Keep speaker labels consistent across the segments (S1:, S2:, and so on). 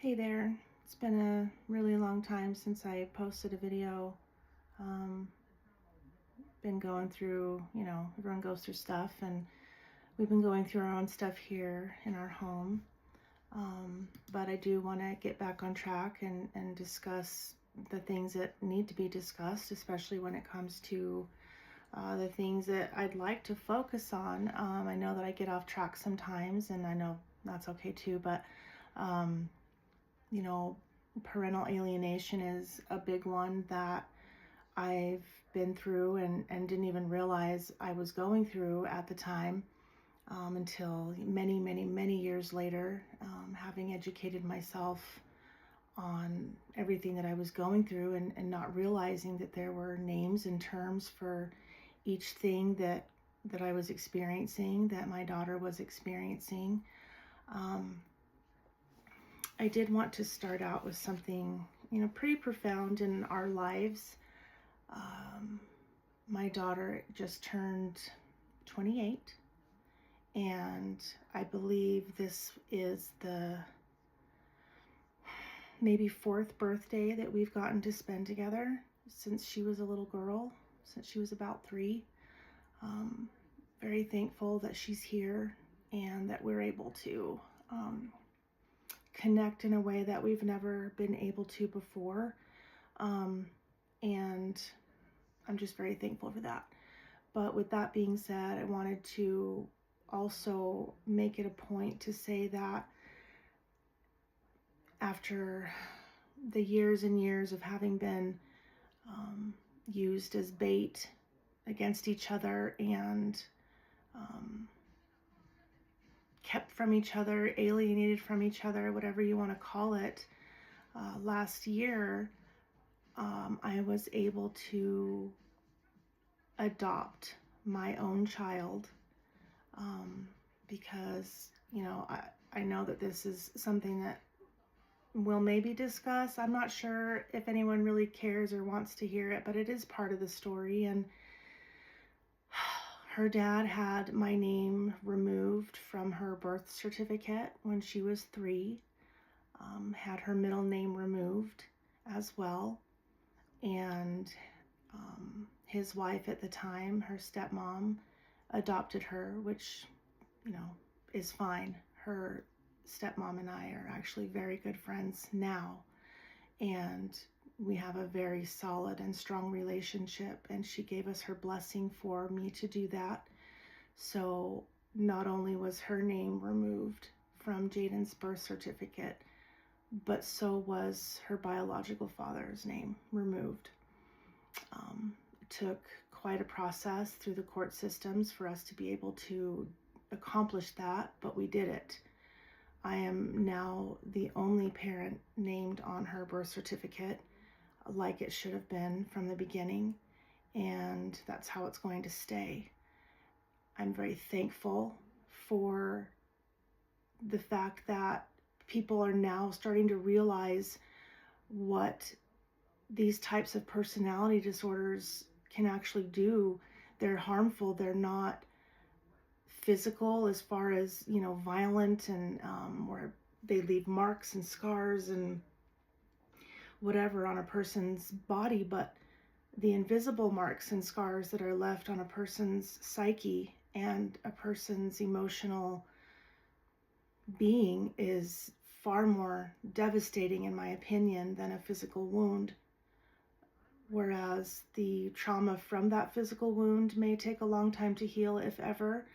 S1: Hey there. It's been a really long time since I posted a video. Um, been going through, everyone goes through stuff, and we've been going through our own stuff here in our home. But I do want to get back on track and discuss the things that need to be discussed, especially when it comes to the things that I'd like to focus on. I know that I get off track sometimes, and I know that's okay too, but um, you know, parental alienation is a big one that I've been through and didn't even realize I was going through at the time, until many, many, many years later, having educated myself on everything that I was going through and not realizing that there were names and terms for each thing that I was experiencing, that my daughter was experiencing. Um, I did want to start out with something, pretty profound in our lives. Um, my daughter just turned 28, and I believe this is the maybe fourth birthday that we've gotten to spend together since she was a little girl, since she was about 3. Um, Very thankful that she's here and that we're able to connect in a way that we've never been able to before. And I'm just very thankful for that. But with that being said, I wanted to also make it a point to say that after the years and years of having been used as bait against each other and kept from each other, alienated from each other, whatever you want to call it, last year, I was able to adopt my own child, because, I know that this is something that we'll maybe discuss. I'm not sure if anyone really cares or wants to hear it, but it is part of the story. And her dad had my name removed from her birth certificate when she was 3, had her middle name removed as well. And his wife at the time, her stepmom, adopted her, which, is fine. Her stepmom and I are actually very good friends now, and we have a very solid and strong relationship, and she gave us her blessing for me to do that. So not only was her name removed from Jaden's birth certificate, but so was her biological father's name removed. It took quite a process through the court systems for us to be able to accomplish that, but we did it. I am now the only parent named on her birth certificate, like it should have been from the beginning, and that's how it's going to stay. I'm very thankful for the fact that people are now starting to realize what these types of personality disorders can actually do. They're harmful. They're not physical as far as, violent, and where they leave marks and scars and whatever on a person's body, but the invisible marks and scars that are left on a person's psyche and a person's emotional being is far more devastating, in my opinion, than a physical wound. Whereas the trauma from that physical wound may take a long time to heal, if ever,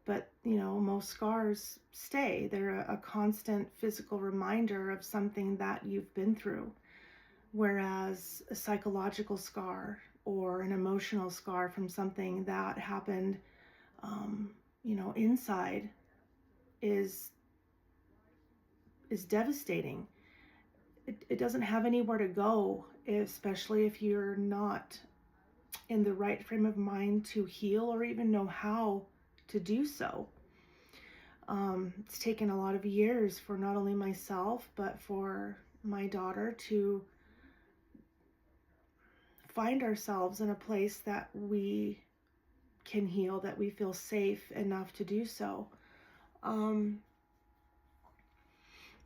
S1: but most scars stay. They're a constant physical reminder of something that you've been through. Whereas a psychological scar or an emotional scar from something that happened, inside is devastating. It doesn't have anywhere to go, especially if you're not in the right frame of mind to heal or even know how to do so. It's taken a lot of years for not only myself, but for my daughter to find ourselves in a place that we can heal, that we feel safe enough to do so.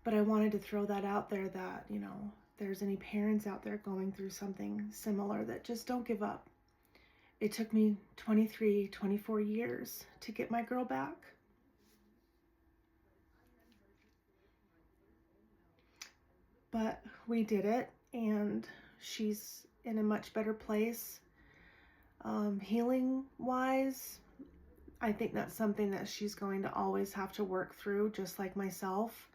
S1: But I wanted to throw that out there that, you know, if there's any parents out there going through something similar, that just don't give up. It took me 23, 24 years to get my girl back. But we did it, and she's in a much better place. Healing wise, I think that's something that she's going to always have to work through, just like myself.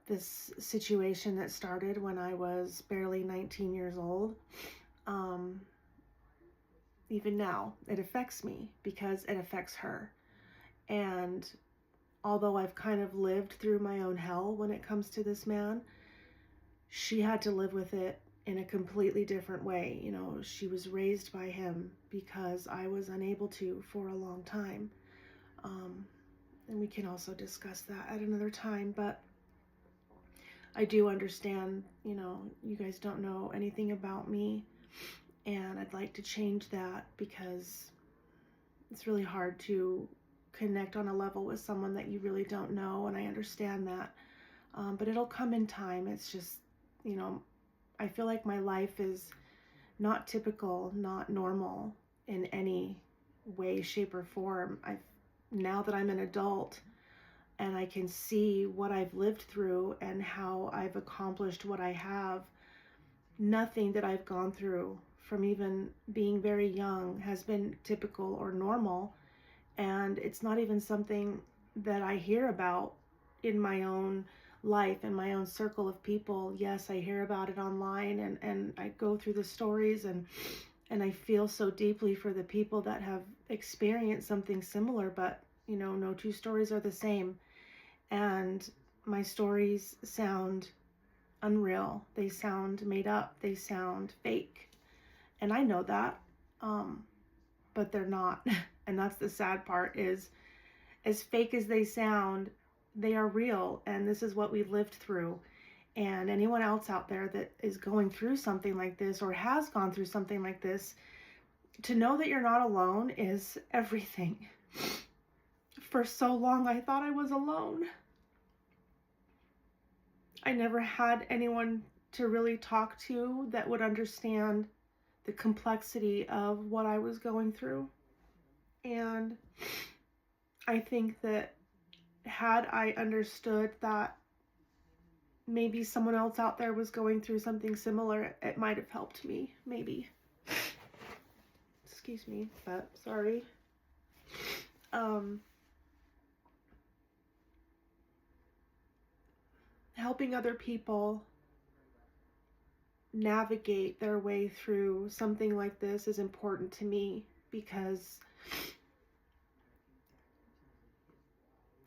S1: This situation that started when I was barely 19 years old, even now, it affects me because it affects her. And although I've kind of lived through my own hell when it comes to this man, she had to live with it in a completely different way. You know, she was raised by him because I was unable to for a long time. And we can also discuss that at another time, but I do understand, you know, you guys don't know anything about me, and I'd like to change that because it's really hard to connect on a level with someone that you really don't know, and I understand that. But it'll come in time. It's just, you know, I feel like my life is not typical, not normal in any way, shape, or form. Now that I'm an adult and I can see what I've lived through and how I've accomplished what I have, nothing that I've gone through from even being very young has been typical or normal. And it's not even something that I hear about in my own life, in my own circle of people. Yes, I hear about it online, and I go through the stories, and I feel so deeply for the people that have experienced something similar, but you know, no two stories are the same. And my stories sound unreal. They sound made up. They sound fake. And I know that. But they're not. And that's the sad part, is as fake as they sound, they are real, and this is what we lived through. And anyone else out there that is going through something like this or has gone through something like this, to know that you're not alone is everything. For so long, I thought I was alone. I never had anyone to really talk to that would understand the complexity of what I was going through. And I think that had I understood that maybe someone else out there was going through something similar, it might have helped me, maybe. Excuse me, but sorry. Helping other people navigate their way through something like this is important to me, because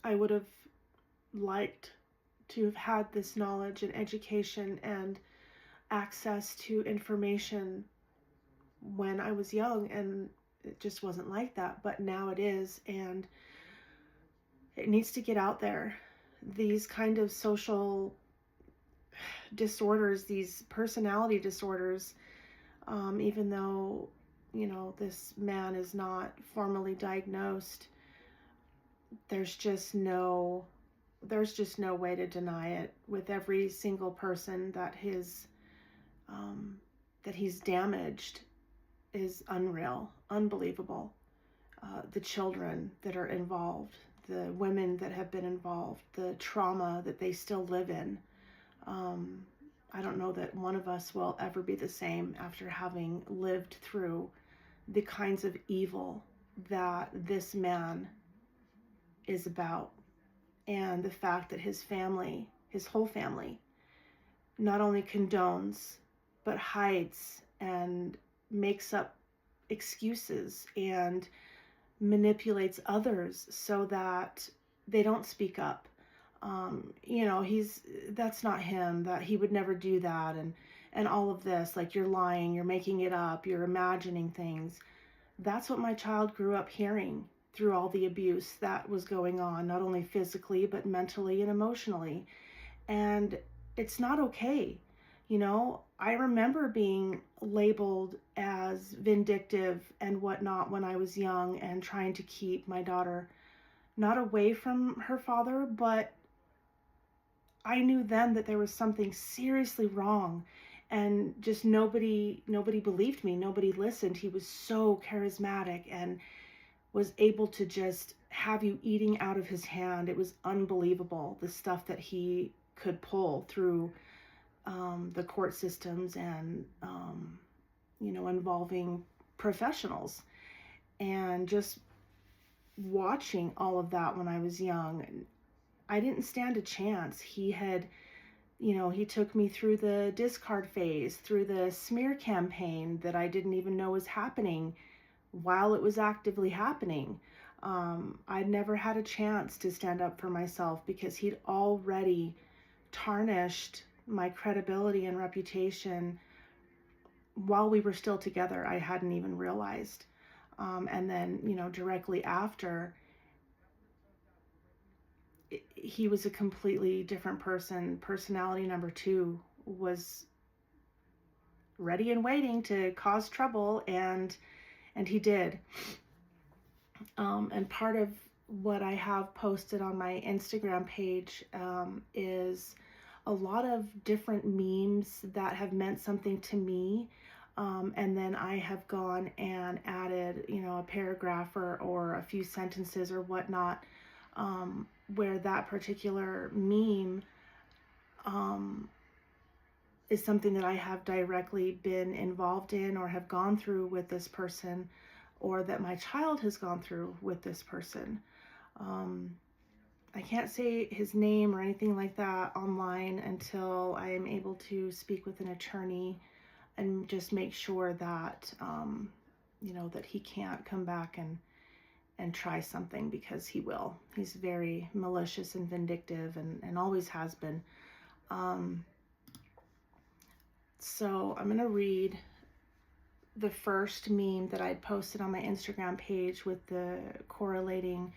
S1: I would have liked to have had this knowledge and education and access to information when I was young, and it just wasn't like that. But now it is, and it needs to get out there. These kind of social disorders, these personality disorders, even though, you know, this man is not formally diagnosed, there's just no way to deny it. With every single person that he's damaged is unreal, unbelievable. The children that are involved, the women that have been involved, the trauma that they still live in. I don't know that one of us will ever be the same after having lived through the kinds of evil that this man is about. And the fact that his family, his whole family, not only condones, but hides and makes up excuses and manipulates others so that they don't speak up. You know, that's not him, that he would never do that, and all of this, like, you're lying, you're making it up, you're imagining things. That's what my child grew up hearing through all the abuse that was going on, not only physically, but mentally and emotionally. And it's not okay. You know, I remember being labeled as vindictive and whatnot when I was young, and trying to keep my daughter not away from her father, but I knew then that there was something seriously wrong, and just nobody believed me. Nobody listened. He was so charismatic and was able to just have you eating out of his hand. It was unbelievable, the stuff that he could pull through the court systems, and involving professionals. And just watching all of that when I was young, I didn't stand a chance. He took me through the discard phase, through the smear campaign that I didn't even know was happening while it was actively happening. I'd never had a chance to stand up for myself because he'd already tarnished my credibility and reputation while we were still together. I hadn't even realized. And then, directly after, he was a completely different person. Personality number 2 was ready and waiting to cause trouble, and he did. And part of what I have posted on my Instagram page is a lot of different memes that have meant something to me. And then I have gone and added, a paragraph or a few sentences or whatnot, where that particular meme is something that I have directly been involved in or have gone through with this person, or that my child has gone through with this person. I can't say his name or anything like that online until I am able to speak with an attorney and just make sure that, that he can't come back and try something, because he will. He's very malicious and vindictive, and always has been. So I'm going to read the first meme that I posted on my Instagram page with the correlating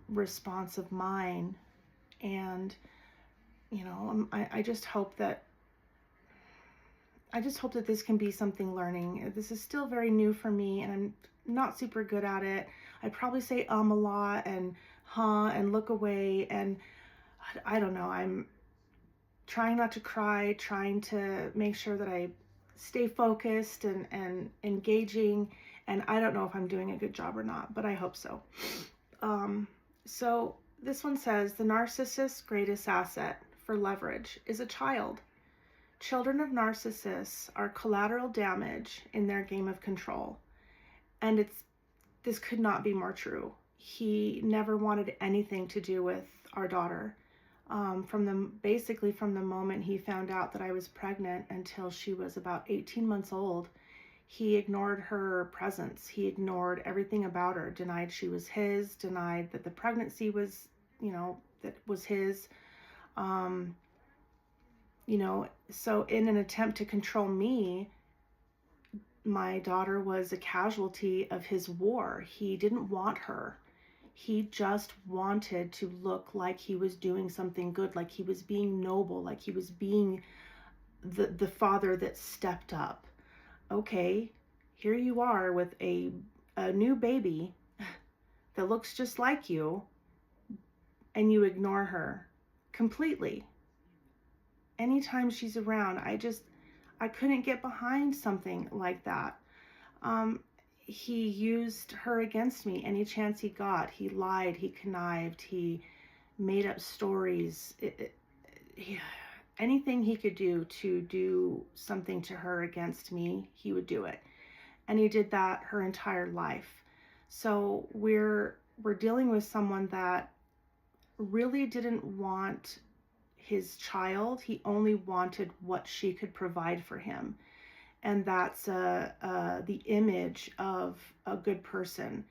S1: response of mine. And, I just hope that this can be something learning. This is still very new for me, and I'm not super good at it. I probably say a lot, and huh, and look away, and I don't know. I'm trying not to cry, trying to make sure that I stay focused and engaging, and I don't know if I'm doing a good job or not, but I hope so. So this one says, the narcissist's greatest asset for leverage is a child. Children of narcissists are collateral damage in their game of control. And this could not be more true. He never wanted anything to do with our daughter. From the moment he found out that I was pregnant until she was about 18 months old, he ignored her presence. He ignored everything about her, denied she was his, denied that the pregnancy was, that was his. So in an attempt to control me, my daughter was a casualty of his war. He didn't want her. He just wanted to look like he was doing something good, like he was being noble, like he was being the father that stepped up. Okay, here you are with a new baby that looks just like you, and you ignore her completely. Anytime she's around, I couldn't get behind something like that. He used her against me any chance he got. He lied, he connived, he made up stories. Anything he could do to do something to her against me, he would do it. And he did that her entire life. So we're dealing with someone that really didn't want his child. He only wanted what she could provide for him. And that's the image of a good person.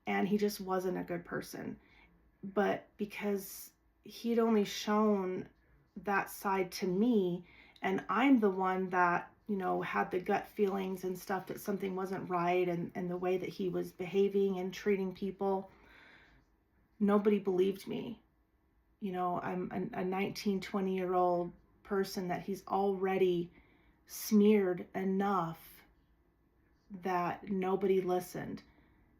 S1: And he just wasn't a good person. But because he'd only shown that side to me, and I'm the one that, had the gut feelings and stuff that something wasn't right, and the way that he was behaving and treating people, nobody believed me. I'm a 19, 20-year-old person that he's already smeared enough that nobody listened.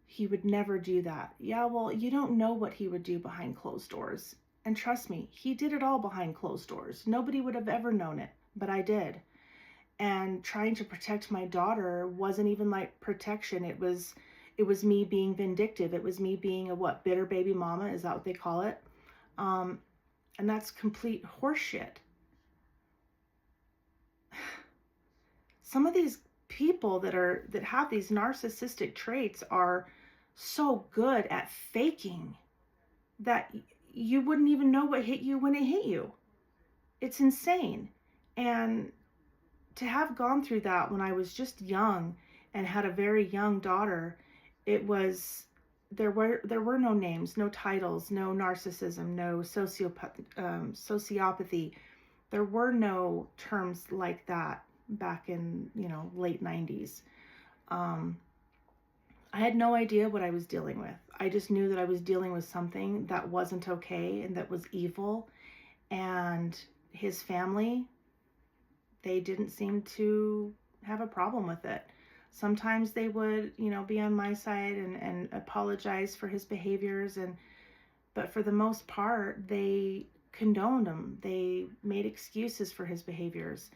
S1: He would never do that. Yeah, well, you don't know what he would do behind closed doors. And trust me, he did it all behind closed doors. Nobody would have ever known it, but I did. And trying to protect my daughter wasn't even like protection. It was me being vindictive. It was me being a bitter baby mama, is that what they call it? Um, and that's complete horseshit. Some of these people that have these narcissistic traits are so good at faking that you wouldn't even know what hit you when it hit you. It's insane. And to have gone through that when I was just young and had a very young daughter, it was there were no names, no titles, no narcissism, no sociopathy. There were no terms like that back in late 90s. Um, I had no idea what I was dealing with. I just knew that I was dealing with something that wasn't okay and that was evil. And his family, they didn't seem to have a problem with it. Sometimes they would, be on my side and apologize for his behaviors, but for the most part, they condoned him. They made excuses for his behaviors.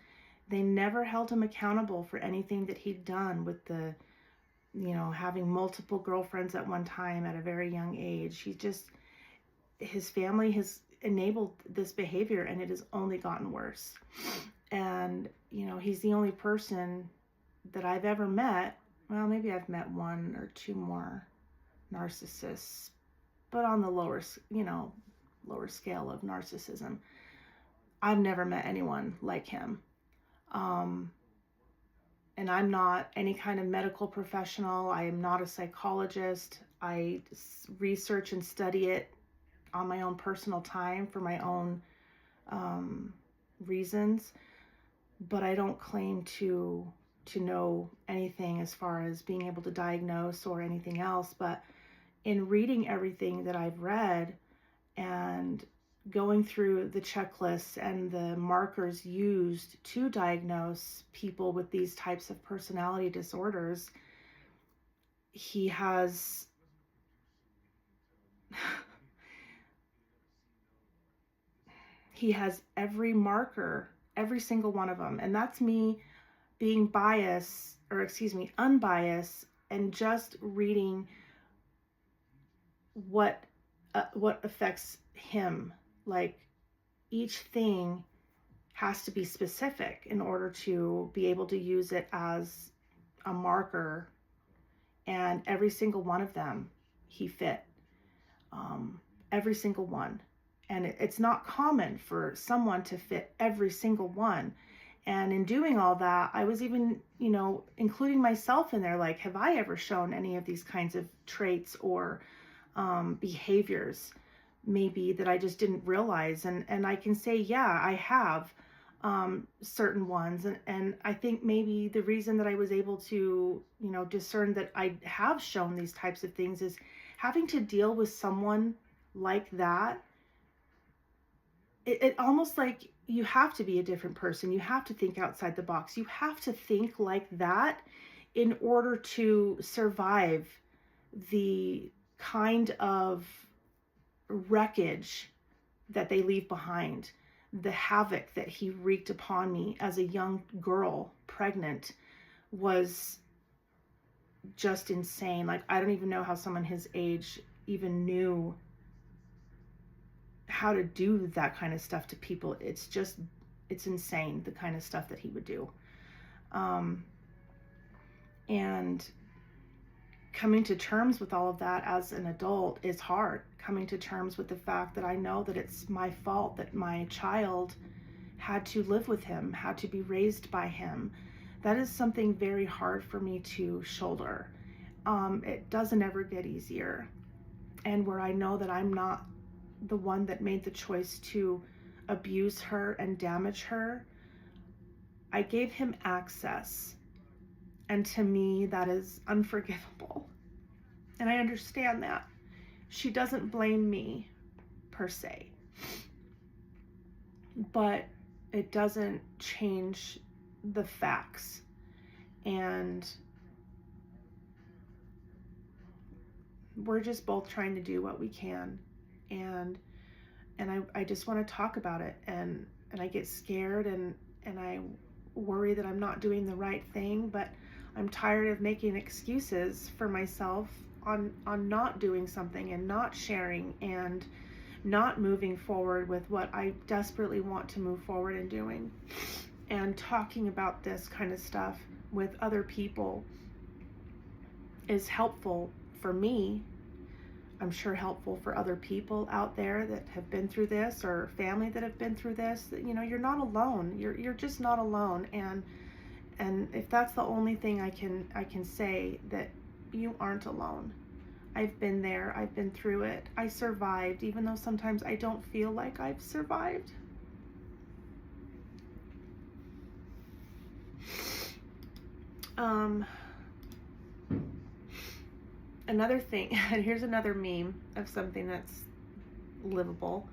S1: They never held him accountable for anything that he'd done with the, having multiple girlfriends at one time at a very young age. His family has enabled this behavior, and it has only gotten worse. And, he's the only person that I've ever met. Well, maybe I've met one or two more narcissists, but on the lower scale of narcissism. I've never met anyone like him. And I'm not any kind of medical professional. I am not a psychologist. I research and study it on my own personal time for my own reasons, but I don't claim to know anything as far as being able to diagnose or anything else. But in reading everything that I've read and going through the checklists and the markers used to diagnose people with these types of personality disorders, he has every marker, every single one of them. And that's me being unbiased and just reading what affects him. Like, each thing has to be specific in order to be able to use it as a marker, and every single one of them he fit. Every single one. And it's not common for someone to fit every single one. And in doing all that, I was even, including myself in there, like, have I ever shown any of these kinds of traits or behaviors maybe that I just didn't realize? And I can say, yeah, I have certain ones. And I think maybe the reason that I was able to, discern that I have shown these types of things is having to deal with someone like that. It almost like you have to be a different person. You have to think outside the box. You have to think like that in order to survive the kind of wreckage that they leave behind. The havoc that he wreaked upon me as a young girl, pregnant, was just insane. Like, I don't even know how someone his age even knew how to do that kind of stuff to people. It's insane, the kind of stuff that he would do. And coming to terms with all of that as an adult is hard. Coming to terms with the fact that I know that it's my fault that my child had to live with him, had to be raised by him. That is something very hard for me to shoulder. It doesn't ever get easier. And where I know that I'm not the one that made the choice to abuse her and damage her, I gave him access. And to me, that is unforgivable. And I understand that. She doesn't blame me, per se. But it doesn't change the facts. And we're just both trying to do what we can. And and I just want to talk about it, and I get scared, and I worry that I'm not doing the right thing, but I'm tired of making excuses for myself on not doing something and not sharing and not moving forward with what I desperately want to move forward in doing. And talking about this kind of stuff with other people is helpful for me. I'm sure helpful for other people out there that have been through this, or family that have been through this. That, you know, you're not alone. You're just not alone. And if that's the only thing I can say, that you aren't alone. I've been there. I've been through it. I survived, even though sometimes I don't feel like I've survived. Another thing, and here's another meme of something that's livable.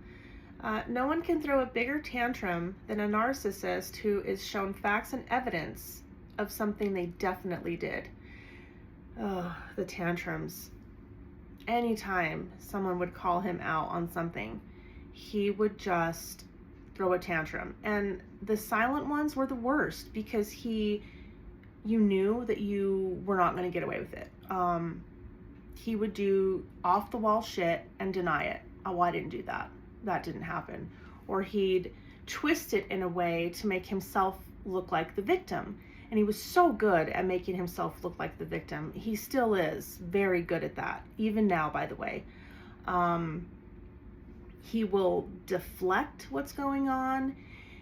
S1: No one can throw a bigger tantrum than a narcissist who is shown facts and evidence of something they definitely did. Oh, the tantrums. Anytime someone would call him out on something, he would just throw a tantrum. And the silent ones were the worst, because you knew that you were not going to get away with it. He would do off the wall shit and deny it. Oh, I didn't do that. That didn't happen. Or he'd twist it in a way to make himself look like the victim. And he was so good at making himself look like the victim. He still is very good at that, even now, by the way. He will deflect what's going on.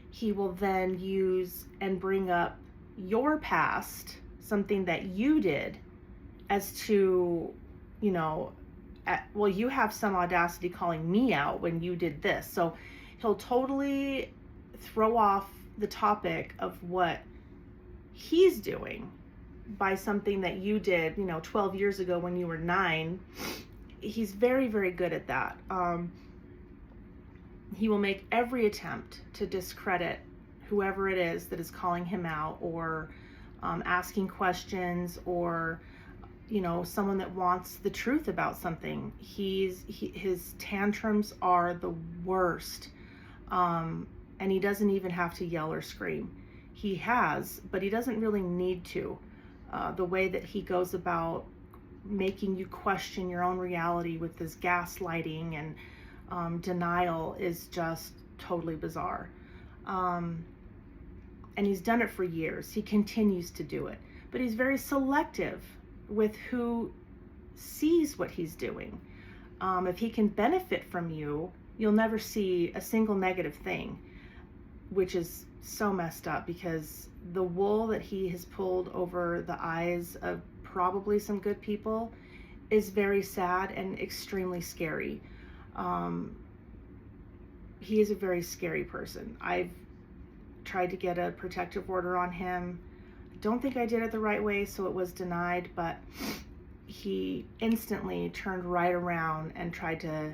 S1: He will then use and bring up your past, something that you did, as to, you know, well, you have some audacity calling me out when you did this. So he'll totally throw off the topic of what he's doing by something that you did, 12 years ago when you were 9. He's very, very good at that. He will make every attempt to discredit whoever it is that is calling him out, or asking questions, or someone that wants the truth about something. His tantrums are the worst, and he doesn't even have to yell or scream. He has, but he doesn't really need to. The way that he goes about making you question your own reality with this gaslighting and denial is just totally bizarre. And he's done it for years. He continues to do it, but he's very selective with who sees what he's doing. If he can benefit from you, you'll never see a single negative thing, which is so messed up, because the wool that he has pulled over the eyes of probably some good people is very sad and extremely scary. He is a very scary person. I've tried to get a protective order on him. Don't think I did it the right way, so it was denied, but he instantly turned right around and tried to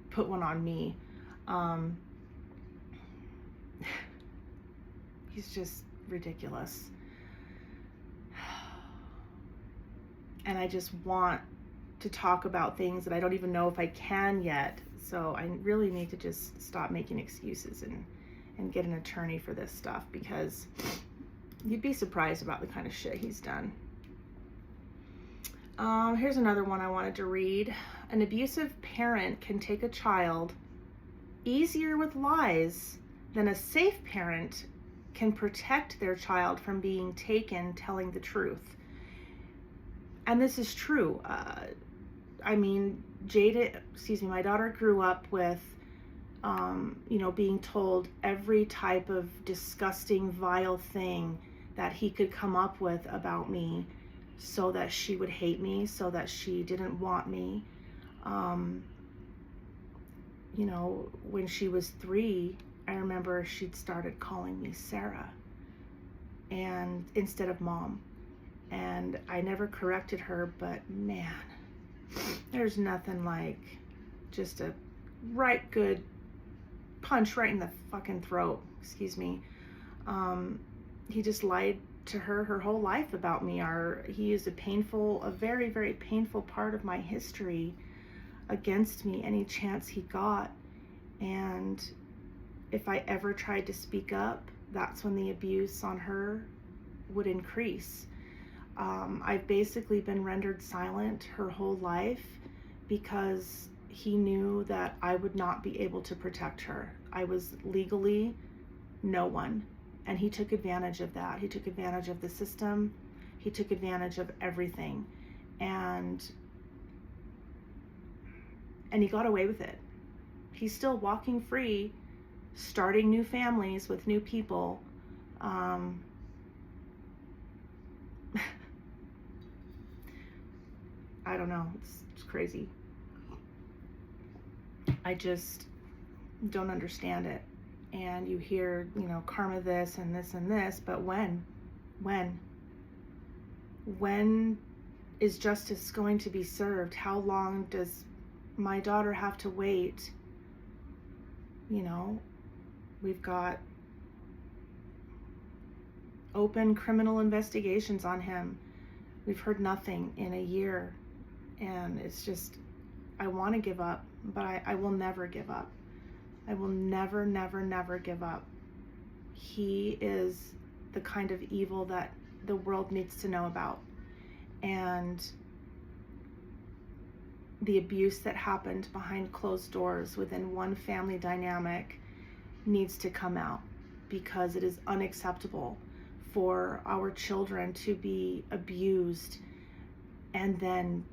S1: put one on me. He's just ridiculous. And I just want to talk about things that I don't even know if I can yet, so I really need to just stop making excuses and get an attorney for this stuff, because you'd be surprised about the kind of shit he's done. Here's another one I wanted to read. An abusive parent can take a child easier with lies than a safe parent can protect their child from being taken telling the truth. And this is true. My daughter grew up with being told every type of disgusting, vile thing that he could come up with about me, so that she would hate me, so that she didn't want me. When she was 3, I remember she'd started calling me Sarah, and instead of mom. And I never corrected her, but man, there's nothing like just a right good punch right in the fucking throat. Excuse me. He just lied to her whole life about me. He is a very, very painful part of my history against me any chance he got. And if I ever tried to speak up, that's when the abuse on her would increase. I've basically been rendered silent her whole life because he knew that I would not be able to protect her. I was legally no one, and he took advantage of that. He took advantage of the system. He took advantage of everything, and he got away with it. He's still walking free, starting new families with new people. I don't know. It's crazy. I just don't understand it. And you hear, karma this and this and this, but when is justice going to be served? How long does my daughter have to wait? We've got open criminal investigations on him. We've heard nothing in a year, and it's just, I want to give up, but I will never give up. I will never, never, never give up. He is the kind of evil that the world needs to know about. And the abuse that happened behind closed doors within one family dynamic needs to come out, because it is unacceptable for our children to be abused and then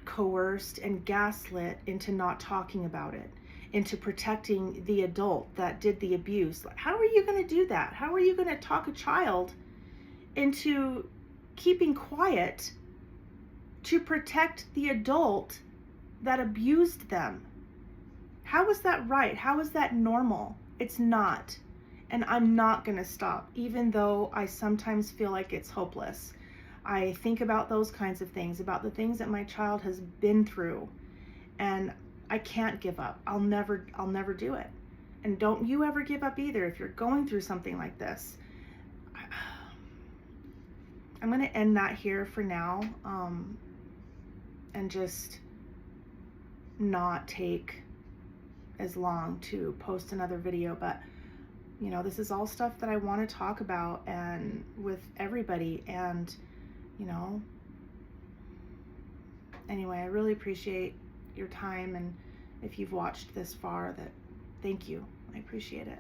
S1: coerced and gaslit into not talking about it, into protecting the adult that did the abuse. How are you going to do that? How are you going to talk a child into keeping quiet to protect the adult that abused them? How is that right? How is that normal? It's not. And I'm not going to stop, even though I sometimes feel like it's hopeless. I think about those kinds of things, about the things that my child has been through, and I can't give up. I'll never do it. And don't you ever give up either if you're going through something like this. I'm going to end that here for now, and just not take as long to post another video. But this is all stuff that I want to talk about and with everybody. And anyway, I really appreciate your time, and if you've watched this far, thank you. I appreciate it.